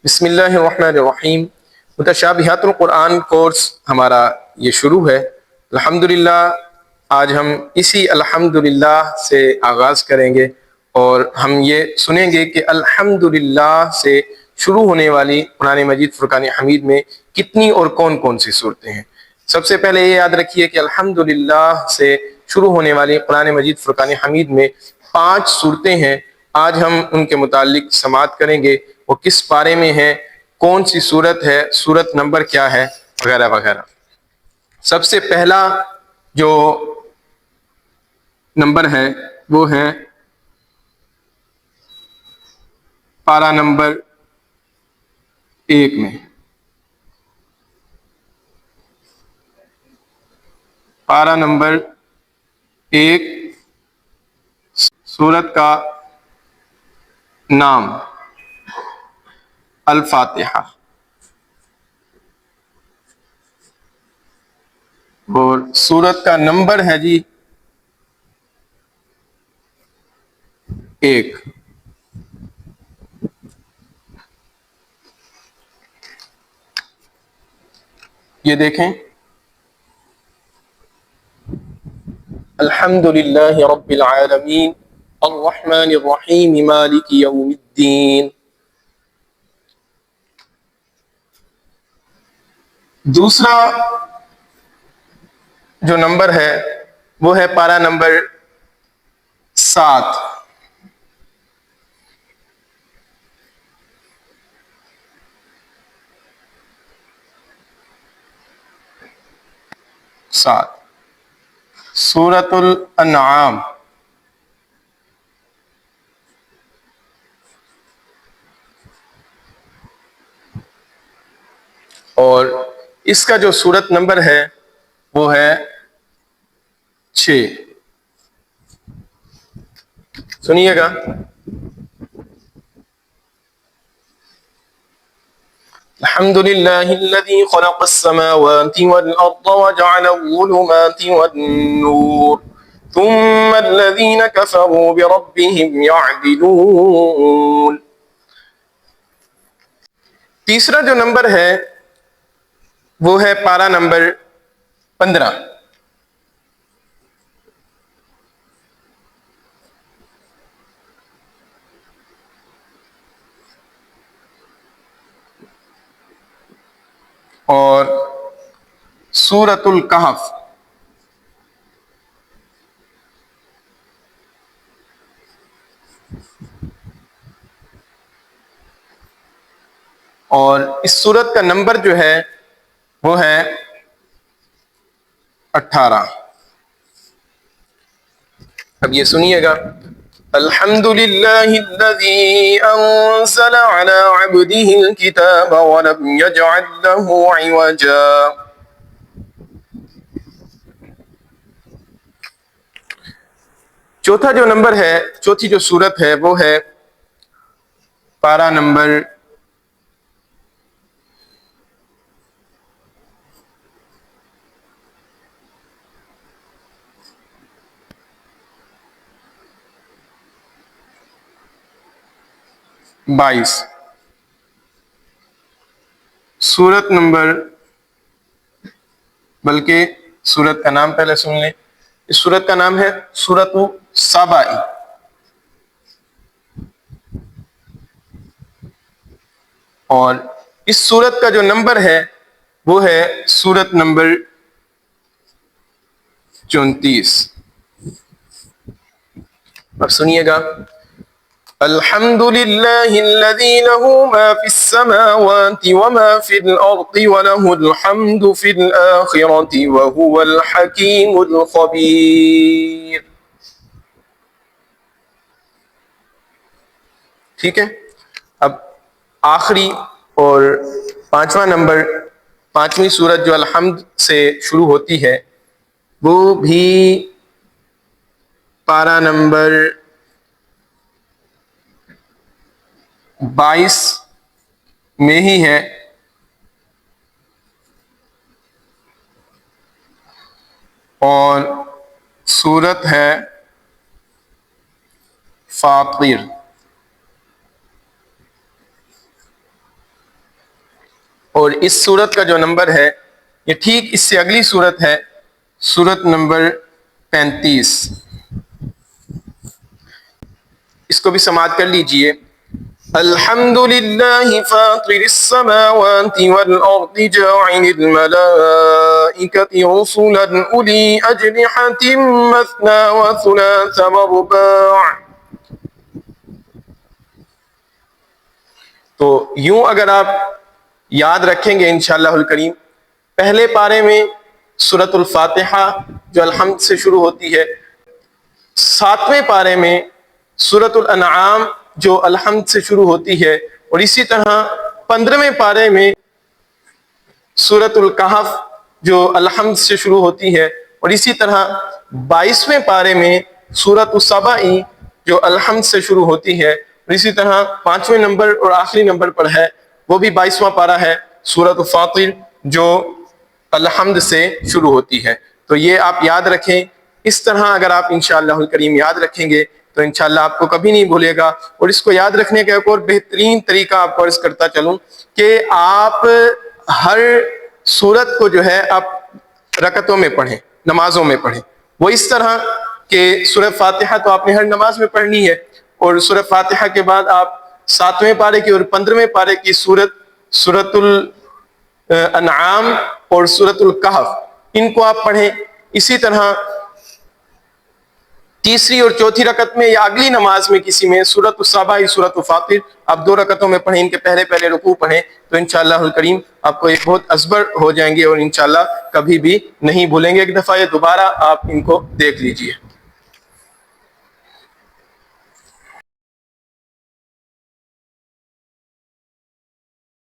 بسم اللہ الرحمن الرحیم۔ متشابہات القرآن کورس ہمارا یہ شروع ہے۔ الحمدللہ آج ہم اسی الحمدللہ سے آغاز کریں گے اور ہم یہ سنیں گے کہ الحمدللہ سے شروع ہونے والی قرآن مجید فرقان حمید میں کتنی اور کون کون سی صورتیں ہیں۔ سب سے پہلے یہ یاد رکھیے کہ الحمدللہ سے شروع ہونے والی قرآن مجید فرقان حمید میں 5 صورتیں ہیں۔ آج ہم ان کے متعلق سماعت کریں گے، وہ کس پارے میں ہے، کون سی صورت ہے، صورت نمبر کیا ہے، وغیرہ وغیرہ۔ سب سے پہلا جو نمبر ہے وہ ہے پارہ نمبر 1 میں۔ پارہ نمبر 1، سورت کا نام الفاتحہ، اور سورت کا نمبر ہے جی 1۔ یہ دیکھیں، الحمدللہ رب العالمین الرحمن الرحیم مالک یوم الدین۔ دوسرا جو نمبر ہے وہ ہے پارہ نمبر 7۔ سورۃ الانعام۔ اور اس کا جو سورت نمبر ہے وہ ہے 6۔ سنیے گا، الحمد للہ الذی خلق السماوات والارض وجعل الظلمات والنور ثم الذین کفروا بربهم یعدلون۔ تیسرا جو نمبر ہے وہ ہے پارہ نمبر 15۔ اور سورۃ الکہف۔ اور اس سورت کا نمبر جو ہے وہ ہے 18۔ اب یہ سنیے گا، الحمد للہ الذی انزل علی عبده الکتاب ولم یجعل له عوجا۔ چوتھا جو نمبر ہے، چوتھی جو سورت ہے وہ ہے پارہ نمبر 22۔ سورت نمبر، بلکہ سورت کا نام پہلے سن لیں، اس سورت کا نام ہے سورۃ سابا۔ اور اس سورت کا جو نمبر ہے وہ ہے سورت نمبر 34۔ اب سنیے گا، الحمد للہ الذی لہ ما فی السماوات وما فی الارض ولہ الحمد فی الآخرۃ وہو الحکیم الخبیر۔ ٹھیک ہے، اب آخری اور 5واں نمبر، 5ویں سورت جو الحمد سے شروع ہوتی ہے وہ بھی پارہ نمبر 22 میں ہی ہے، اور سورت ہے فاطر۔ اور اس سورت کا جو نمبر ہے یہ ٹھیک اس سے اگلی سورت ہے، سورت نمبر 35۔ اس کو بھی سماعت کر لیجئے۔ الحمد للہ فاطر السماوات والارض جاعل الملائکۃ رسلا اولی اجنحۃ مثنی وثلاث ورباع۔ تو یوں اگر آپ یاد رکھیں گے انشاءاللہ الکریم، پہلے پارے میں سورۃ الفاتحہ جو الحمد سے شروع ہوتی ہے، 7ویں پارے میں سورۃ الانعام جو الحمد سے شروع ہوتی ہے، اور اسی طرح 15ویں پارے میں سورۃ الکہف جو الحمد سے شروع ہوتی ہے، اور اسی طرح 22ویں پارے میں سورۃ السبع جو الحمد سے شروع ہوتی ہے، اور اسی طرح 5ویں نمبر اور آخری نمبر پر ہے وہ بھی 22واں پارہ ہے سورۃ فاطر جو الحمد سے شروع ہوتی ہے۔ تو یہ آپ یاد رکھیں، اس طرح اگر آپ انشاءاللہ الکریم یاد رکھیں گے تو انشاءاللہ آپ کو کبھی نہیں بھولے گا۔ اور اس کو یاد رکھنے کا ایک اور بہترین طریقہ آپ کو عرض کرتا چلوں کہ آپ ہر سورت کو جو ہے آپ رکعتوں میں پڑھیں، نمازوں میں پڑھیں۔ وہ اس طرح کہ سورہ فاتحہ تو آپ نے ہر نماز میں پڑھنی ہے، اور سورہ فاتحہ کے بعد آپ 7ویں پارے کی اور 15ویں پارے کی سورۃ الانعام اور سورۃ الکہف ان کو آپ پڑھیں۔ اسی طرح تیسری اور چوتھی رکعت میں یا اگلی نماز میں کسی میں سورۃ السبع سورۃ فاطر آپ 2 رکعتوں میں پڑھیں، ان کے پہلے رکوع پڑھیں، تو انشاءاللہ الکریم آپ کو یہ بہت ازبر ہو جائیں گے اور انشاءاللہ کبھی بھی نہیں بھولیں گے۔ ایک دفعہ یہ دوبارہ آپ ان کو دیکھ لیجئے۔